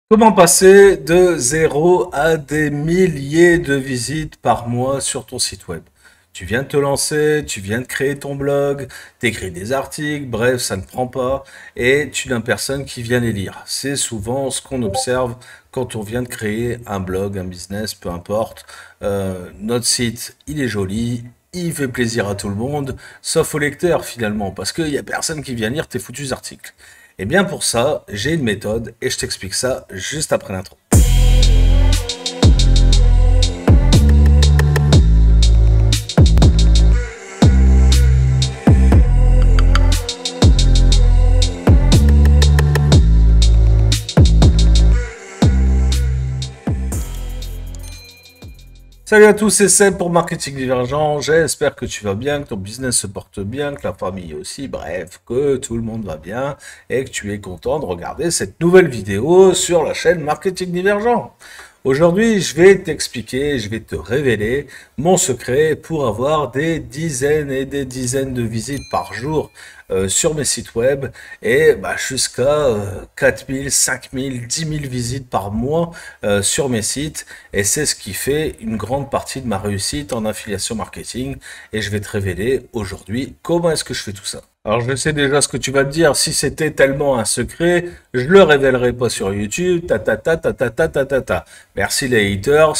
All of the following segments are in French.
Comment passer de zéro à des milliers de visites par mois sur ton site web? Tu viens de te lancer, tu viens de créer ton blog, t'écris des articles, bref, ça ne prend pas et tu n'as personne qui vient les lire. C'est souvent ce qu'on observe quand on vient de créer un blog, un business, peu importe. Notre site, il est joli, il fait plaisir à tout le monde, sauf au lecteur finalement, parce qu'il n'y a personne qui vient lire tes foutus articles. Et bien pour ça, j'ai une méthode et je t'explique ça juste après l'intro. Salut à tous, c'est Seb pour Marketing Divergent. J'espère que tu vas bien, que ton business se porte bien, que la famille aussi, bref, que tout le monde va bien et que tu es content de regarder cette nouvelle vidéo sur la chaîne Marketing Divergent. Aujourd'hui, je vais t'expliquer, je vais te révéler mon secret pour avoir des dizaines et des dizaines de visites par jour sur mes sites web et jusqu'à 4000, 5000, 10 000 visites par mois sur mes sites. Et c'est ce qui fait une grande partie de ma réussite en affiliation marketing. Et je vais te révéler aujourd'hui comment est-ce que je fais tout ça. Alors je sais déjà ce que tu vas te dire, si c'était tellement un secret, je le révélerai pas sur YouTube, ta ta ta ta ta ta ta ta ta. Merci les haters,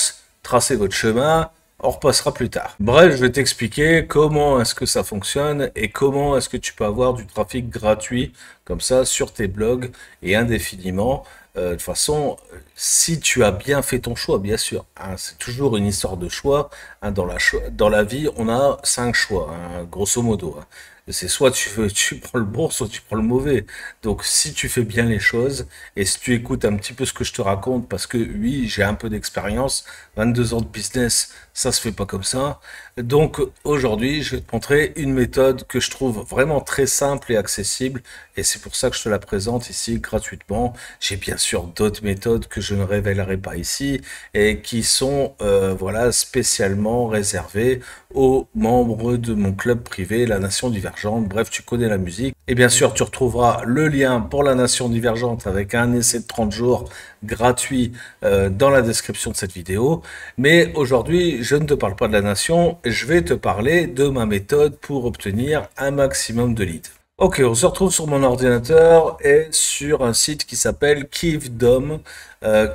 tracez votre chemin, on repassera plus tard. Bref, je vais t'expliquer comment est-ce que ça fonctionne et comment est-ce que tu peux avoir du trafic gratuit comme ça sur tes blogs et indéfiniment. De toute façon, si tu as bien fait ton choix, bien sûr, hein, c'est toujours une histoire de choix. Hein, dans la vie, on a 5 choix, hein, grosso modo. Hein. C'est soit tu prends le bon, soit tu prends le mauvais. Donc, si tu fais bien les choses et si tu écoutes un petit peu ce que je te raconte, parce que oui, j'ai un peu d'expérience, 22 ans de business, ça se fait pas comme ça. Donc, aujourd'hui, je vais te montrer une méthode que je trouve vraiment très simple et accessible. Et c'est pour ça que je te la présente ici gratuitement. J'ai bien sûr d'autres méthodes que je ne révélerai pas ici et qui sont voilà spécialement réservées aux membres de mon club privé, la Nation Divergente. Bref, tu connais la musique. Et bien sûr, tu retrouveras le lien pour la Nation Divergente avec un essai de 30 jours gratuit dans la description de cette vidéo. Mais aujourd'hui, je ne te parle pas de la Nation, je vais te parler de ma méthode pour obtenir un maximum de leads. Ok, on se retrouve sur mon ordinateur et sur un site qui s'appelle Kivdom,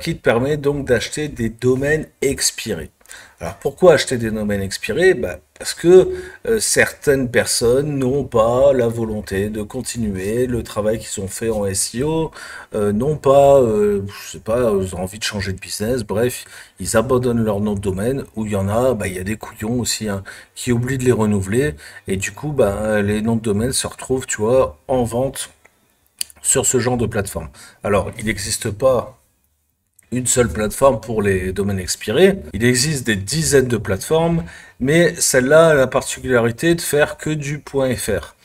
qui te permet donc d'acheter des domaines expirés. Alors pourquoi acheter des domaines expirés? Parce que certaines personnes n'ont pas la volonté de continuer le travail qu'ils ont fait en SEO, n'ont pas, je sais pas, ils ont envie de changer de business, bref, ils abandonnent leur nom de domaine, où il y en a, il y a des couillons aussi hein, qui oublient de les renouveler, et du coup, les noms de domaine se retrouvent, tu vois, en vente sur ce genre de plateforme. Alors, il n'existe pas une seule plateforme pour les domaines expirés. Il existe des dizaines de plateformes, mais celle-là a la particularité de faire que du .fr.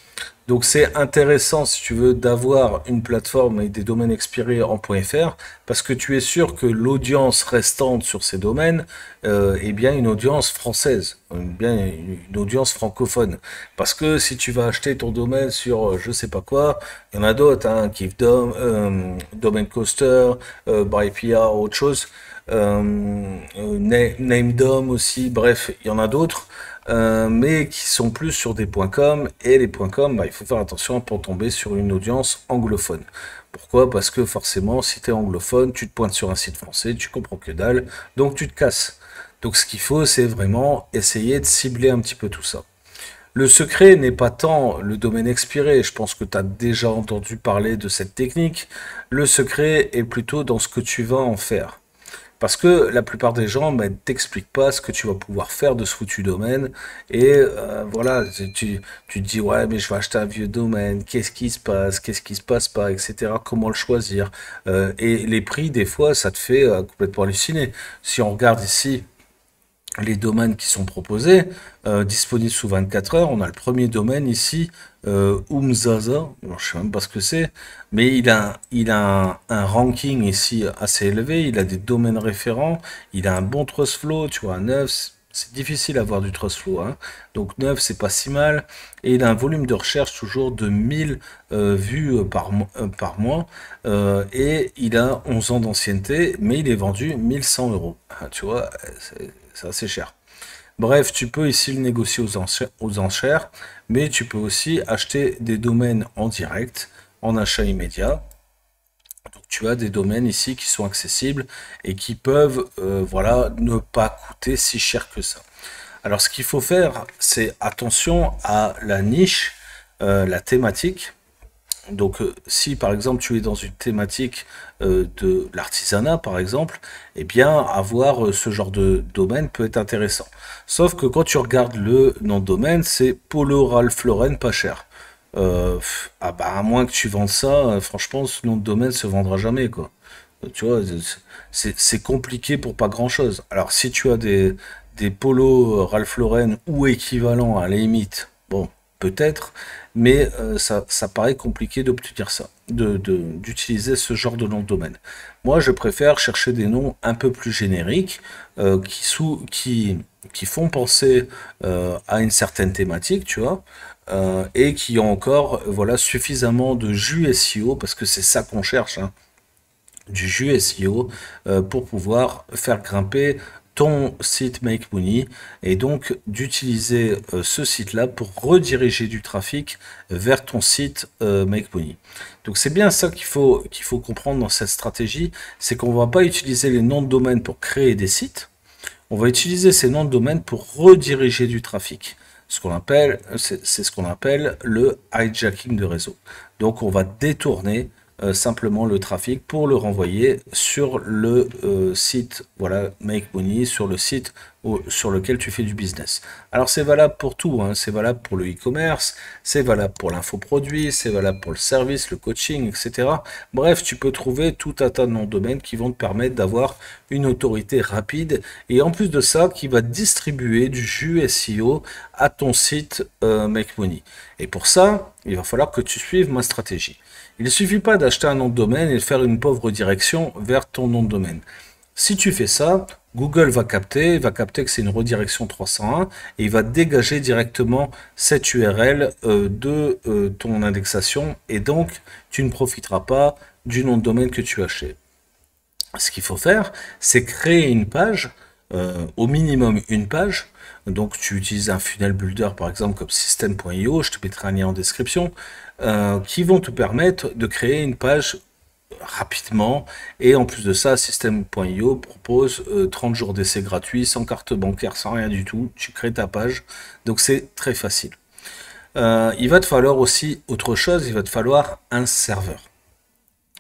Donc c'est intéressant si tu veux d'avoir une plateforme et des domaines expirés en .fr parce que tu es sûr que l'audience restante sur ces domaines est bien une audience française, bien une audience francophone. Parce que si tu vas acheter ton domaine sur je sais pas quoi, il y en a d'autres, hein, Kivdom, Domain Coaster, BuyPR, autre chose, NameDom aussi, bref, il y en a d'autres. Mais qui sont plus sur des .com et les .com, il faut faire attention pour tomber sur une audience anglophone. Pourquoi? Parce que forcément, si tu es anglophone, tu te pointes sur un site français, tu comprends que dalle, donc tu te casses. Donc ce qu'il faut, c'est vraiment essayer de cibler un petit peu tout ça. Le secret n'est pas tant le domaine expiré, je pense que tu as déjà entendu parler de cette technique. Le secret est plutôt dans ce que tu vas en faire. Parce que la plupart des gens ne t'expliquent pas ce que tu vas pouvoir faire de ce foutu domaine. Et voilà, tu te dis, ouais, mais je vais acheter un vieux domaine, qu'est-ce qui se passe pas, etc. Comment le choisir. Et les prix, des fois, ça te fait complètement halluciner. Si on regarde ici, les domaines qui sont proposés, disponibles sous 24 heures. On a le premier domaine ici, Umzaza, alors, je sais même pas ce que c'est, mais il a un ranking ici assez élevé, il a des domaines référents, il a un bon trust flow, tu vois, un 9, C'est difficile à avoir du trust flow, hein. Donc 9, c'est pas si mal. Et il a un volume de recherche toujours de 1000 vues par mois. Et il a 11 ans d'ancienneté, mais il est vendu 1100 euros. Ah, tu vois, c'est assez cher. Bref, tu peux ici le négocier aux enchères, mais tu peux aussi acheter des domaines en direct, en achat immédiat. Donc tu as des domaines ici qui sont accessibles et qui peuvent voilà, ne pas coûter si cher que ça. Alors ce qu'il faut faire, c'est attention à la niche, la thématique. Donc si par exemple tu es dans une thématique de l'artisanat par exemple, eh bien avoir ce genre de domaine peut être intéressant. Sauf que quand tu regardes le nom de domaine, c'est Polo Ralph Lauren pas cher. Ah bah à moins que tu vendes ça, franchement ce nom de domaine se vendra jamais quoi. Tu vois, c'est compliqué pour pas grand chose. Alors si tu as des polos Ralph Lauren ou équivalents à la limite, bon, peut-être, mais ça paraît compliqué d'obtenir ça, d'utiliser ce genre de nom de domaine. Moi, je préfère chercher des noms un peu plus génériques qui font penser à une certaine thématique, tu vois, et qui ont encore voilà, suffisamment de jus SEO, parce que c'est ça qu'on cherche, hein, du jus SEO pour pouvoir faire grimper ton site Make Money et donc d'utiliser ce site-là pour rediriger du trafic vers ton site Make Money. Donc c'est bien ça qu'il faut comprendre dans cette stratégie, c'est qu'on va pas utiliser les noms de domaine pour créer des sites, on va utiliser ces noms de domaine pour rediriger du trafic. C'est ce qu'on appelle le hijacking de réseau. Donc on va détourner simplement le trafic pour le renvoyer sur le site, voilà, Make Money, sur le site sur lequel tu fais du business. Alors c'est valable pour tout, hein. C'est valable pour le e-commerce, c'est valable pour l'infoproduit, c'est valable pour le service, le coaching, etc. Bref, tu peux trouver tout un tas de noms de domaine qui vont te permettre d'avoir une autorité rapide et en plus de ça, qui va distribuer du jus SEO à ton site Make Money. Et pour ça, il va falloir que tu suives ma stratégie. Il ne suffit pas d'acheter un nom de domaine et de faire une pauvre direction vers ton nom de domaine. Si tu fais ça, Google va capter que c'est une redirection 301 et il va dégager directement cette URL de ton indexation et donc tu ne profiteras pas du nom de domaine que tu as acheté. Ce qu'il faut faire, c'est créer une page, au minimum une page. Donc tu utilises un funnel builder par exemple comme system.io, je te mettrai un lien en description, qui vont te permettre de créer une page rapidement. Et en plus de ça, system.io propose 30 jours d'essai gratuit, sans carte bancaire, sans rien du tout. Tu crées ta page. Donc c'est très facile. Il va te falloir aussi autre chose, il va te falloir un serveur.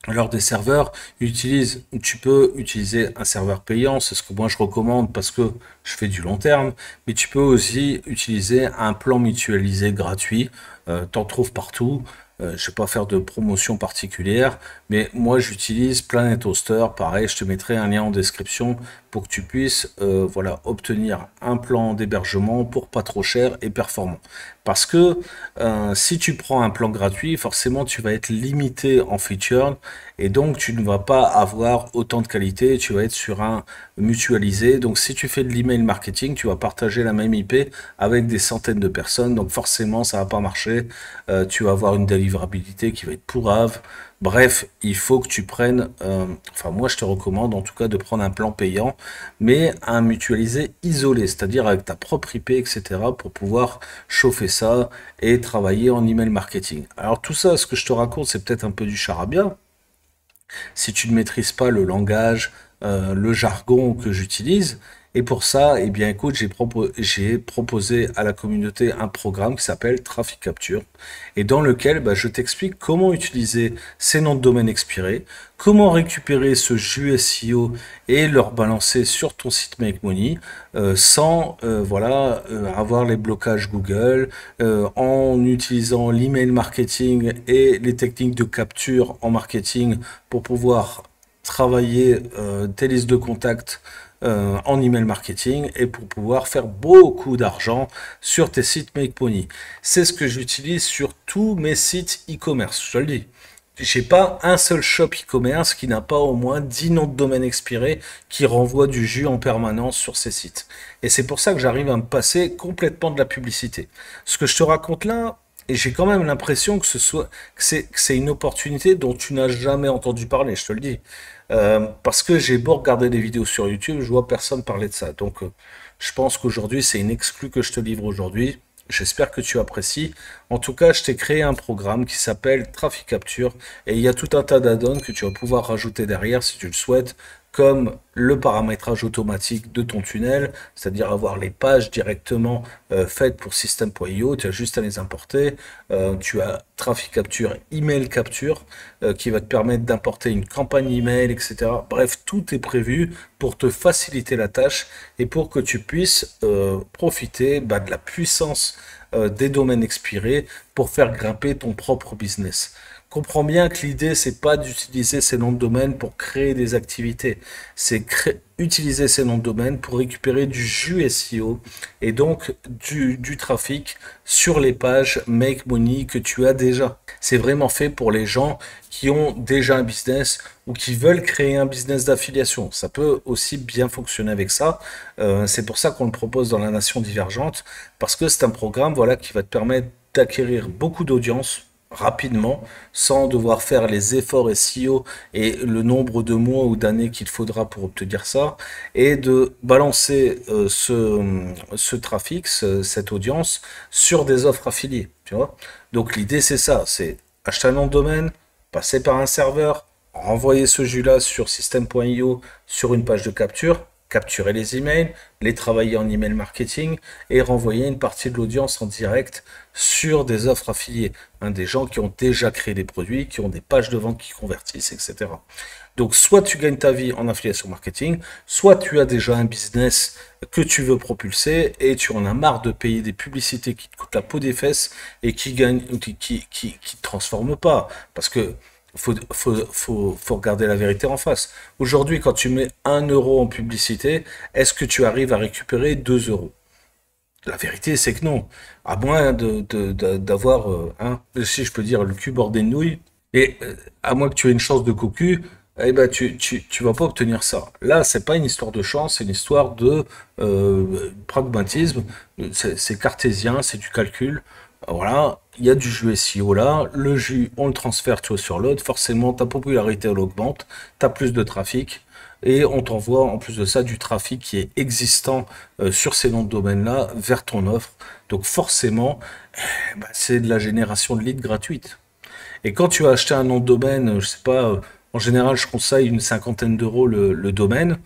Alors des serveurs, tu peux utiliser un serveur payant, c'est ce que moi je recommande parce que je fais du long terme, mais tu peux aussi utiliser un plan mutualisé gratuit, t'en trouves partout. Je ne vais pas faire de promotion particulière, mais moi j'utilise Planet Hoster, pareil, je te mettrai un lien en description pour que tu puisses voilà, obtenir un plan d'hébergement pour pas trop cher et performant. Parce que si tu prends un plan gratuit, forcément tu vas être limité en features et donc tu ne vas pas avoir autant de qualité, tu vas être sur un mutualisé. Donc si tu fais de l'email marketing, tu vas partager la même IP avec des centaines de personnes, donc forcément ça va pas marcher, tu vas avoir une délivrabilité qui va être pourrave. Bref, il faut que tu prennes, enfin moi je te recommande en tout cas de prendre un plan payant, mais un mutualisé isolé, c'est-à-dire avec ta propre IP, etc. pour pouvoir chauffer ça et travailler en email marketing. Alors tout ça, ce que je te raconte, c'est peut-être un peu du charabia. Si tu ne maîtrises pas le langage, le jargon que j'utilise, et pour ça, eh bien, écoute, j'ai proposé à la communauté un programme qui s'appelle Traffic Capture et dans lequel je t'explique comment utiliser ces noms de domaine expirés, comment récupérer ce jus SEO et le rebalancer sur ton site Make Money sans voilà, avoir les blocages Google, en utilisant l'email marketing et les techniques de capture en marketing pour pouvoir travailler tes listes de contacts en email marketing et pour pouvoir faire beaucoup d'argent sur tes sites Make Money. C'est ce que j'utilise sur tous mes sites e-commerce, je te le dis. j'ai pas un seul shop e-commerce qui n'a pas au moins 10 noms de domaine expirés qui renvoient du jus en permanence sur ces sites. Et c'est pour ça que j'arrive à me passer complètement de la publicité. Ce que je te raconte là, et j'ai quand même l'impression que que c'est une opportunité dont tu n'as jamais entendu parler, je te le dis. Parce que j'ai beau regarder des vidéos sur YouTube, je vois personne parler de ça. Donc, je pense qu'aujourd'hui, c'est une exclue que je te livre aujourd'hui. J'espère que tu apprécies. En tout cas, je t'ai créé un programme qui s'appelle Traffic Capture et il y a tout un tas d'add-ons que tu vas pouvoir rajouter derrière si tu le souhaites, comme le paramétrage automatique de ton tunnel, c'est-à-dire avoir les pages directement faites pour System.io, tu as juste à les importer. Tu as Traffic Capture, Email Capture, qui va te permettre d'importer une campagne email, etc. Bref, tout est prévu pour te faciliter la tâche et pour que tu puisses profiter de la puissance des domaines expirés pour faire grimper ton propre business. Comprends bien que l'idée, c'est pas d'utiliser ces noms de domaine pour créer des activités. C'est utiliser ces noms de domaine pour récupérer du jus SEO et donc du trafic sur les pages Make Money que tu as déjà. C'est vraiment fait pour les gens qui ont déjà un business ou qui veulent créer un business d'affiliation. Ça peut aussi bien fonctionner avec ça. C'est pour ça qu'on le propose dans la Nation Divergente, parce que c'est un programme voilà, qui va te permettre d'acquérir beaucoup d'audience rapidement, sans devoir faire les efforts SEO et le nombre de mois ou d'années qu'il faudra pour obtenir ça, et de balancer ce trafic, cette audience, sur des offres affiliées. Tu vois. Donc l'idée c'est ça, c'est acheter un nom de domaine, passer par un serveur, renvoyer ce jus-là sur System.io sur une page de capture, capturer les emails, les travailler en email marketing et renvoyer une partie de l'audience en direct sur des offres affiliées, des gens qui ont déjà créé des produits, qui ont des pages de vente qui convertissent, etc. Donc soit tu gagnes ta vie en affiliation marketing, soit tu as déjà un business que tu veux propulser et tu en as marre de payer des publicités qui te coûtent la peau des fesses et qui gagnent, qui te transforment pas, parce que faut regarder la vérité en face. Aujourd'hui, quand tu mets 1 € en publicité, est-ce que tu arrives à récupérer 2 €? La vérité, c'est que non. À moins d'avoir, si je peux dire, le cul bordé de nouilles, et à moins que tu aies une chance de cocu, eh ben tu vas pas obtenir ça. Là, c'est pas une histoire de chance, c'est une histoire de pragmatisme. C'est cartésien, c'est du calcul. Voilà, il y a du jus SEO là, le jus, on le transfère tu vois, sur l'autre, forcément ta popularité elle augmente, tu as plus de trafic, et on t'envoie en plus de ça du trafic qui est existant sur ces noms de domaine-là vers ton offre. Donc forcément, c'est de la génération de leads gratuite. Et quand tu as acheté un nom de domaine, je sais pas, en général je conseille une cinquantaine d'euros le domaine,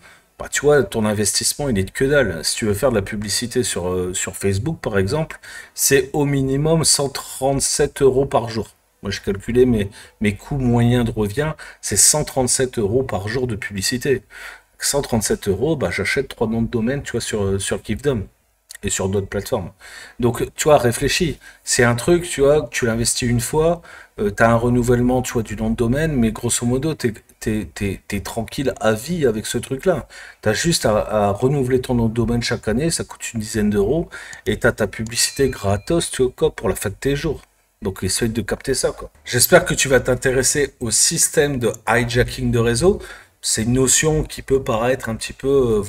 tu vois, ton investissement, il est de que dalle. Si tu veux faire de la publicité sur Facebook, par exemple, c'est au minimum 137 € par jour. Moi, j'ai calculé mes coûts moyens de revient, c'est 137 € par jour de publicité. 137 euros, j'achète 3 noms de domaine, tu vois, sur Kifdom et sur d'autres plateformes. Donc, tu vois, réfléchis. C'est un truc, tu vois, tu l'investis une fois, tu as un renouvellement, tu vois, du nom de domaine, mais grosso modo, t'es tranquille à vie avec ce truc-là. Tu as juste à renouveler ton nom de domaine chaque année, ça coûte une dizaine d'euros, et tu as ta publicité gratos, tu vois, quoi, pour la fin de tes jours. Donc, essaye de capter ça, quoi. J'espère que tu vas t'intéresser au système de hijacking de réseau. C'est une notion qui peut paraître un petit peu,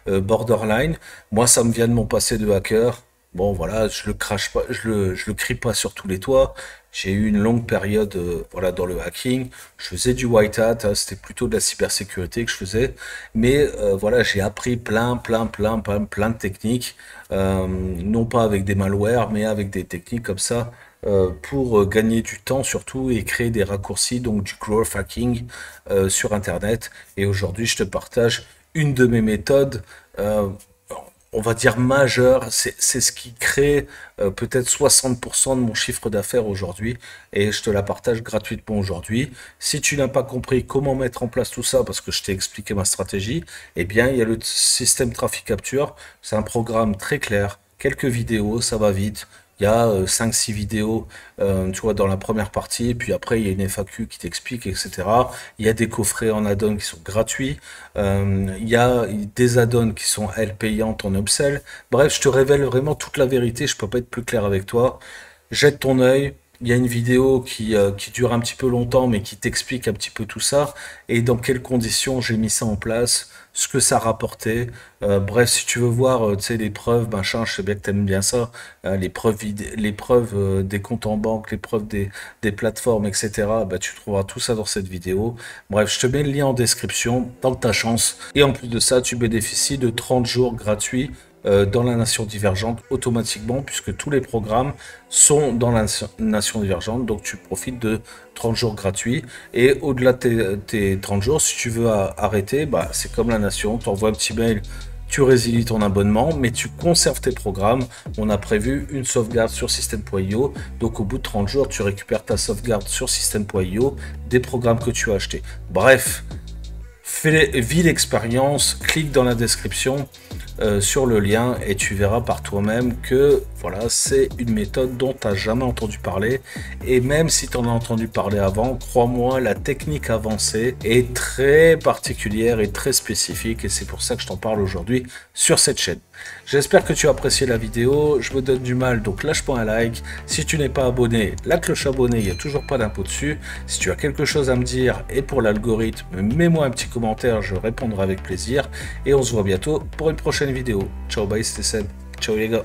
borderline. Moi, ça me vient de mon passé de hacker. Bon, voilà, je le crache pas, je le crie pas sur tous les toits. J'ai eu une longue période, voilà, dans le hacking. Je faisais du white hat, c'était plutôt de la cybersécurité que je faisais. Mais voilà, j'ai appris plein de techniques, non pas avec des malwares, mais avec des techniques comme ça pour gagner du temps surtout et créer des raccourcis, donc du growth hacking sur Internet. Et aujourd'hui, je te partage une de mes méthodes, on va dire majeure. C'est ce qui crée peut-être 60% de mon chiffre d'affaires aujourd'hui. Et je te la partage gratuitement aujourd'hui. Si tu n'as pas compris comment mettre en place tout ça, parce que je t'ai expliqué ma stratégie, eh bien, il y a le système Traffic Capture. C'est un programme très clair. Quelques vidéos, ça va vite. Il y a 5-6 vidéos, tu vois, dans la première partie, puis après, il y a une FAQ qui t'explique, etc. Il y a des coffrets en add-on qui sont gratuits. Il y a des add-ons qui sont, elles, payantes en upsell. Bref, je te révèle vraiment toute la vérité. Je peux pas être plus clair avec toi. Jette ton œil. il y a une vidéo qui dure un petit peu longtemps, mais qui t'explique un petit peu tout ça, et dans quelles conditions j'ai mis ça en place, ce que ça rapportait. Bref, si tu veux voir, tu sais, les preuves, machin, je sais bien que t'aimes bien ça, les preuves des comptes en banque, les preuves des plateformes, etc. Bah, tu trouveras tout ça dans cette vidéo. Bref, je te mets le lien en description, tente ta chance. Et en plus de ça, tu bénéficies de 30 jours gratuits dans la nation divergente automatiquement, puisque tous les programmes sont dans la nation divergente, donc tu profites de 30 jours gratuits. Et au-delà de tes 30 jours, si tu veux arrêter, bah, c'est comme la nation, tu envoies un petit mail, tu résilies ton abonnement, mais tu conserves tes programmes. On a prévu une sauvegarde sur System.io, donc au bout de 30 jours, tu récupères ta sauvegarde sur System.io des programmes que tu as achetés. Bref, vis l'expérience, clique dans la description sur le lien et tu verras par toi-même que voilà, c'est une méthode dont tu n'as jamais entendu parler. Et même si tu en as entendu parler avant, crois-moi, la technique avancée est très particulière et très spécifique, et c'est pour ça que je t'en parle aujourd'hui sur cette chaîne. J'espère que tu as apprécié la vidéo. Je me donne du mal, donc lâche-moi un like. Si tu n'es pas abonné, la cloche abonnée, il n'y a toujours pas d'impôt dessus. Si tu as quelque chose à me dire, et pour l'algorithme, mets-moi un petit commentaire, je répondrai avec plaisir. Et on se voit bientôt pour une prochaine vidéo. Ciao, bye, c'était Seb. Ciao les gars.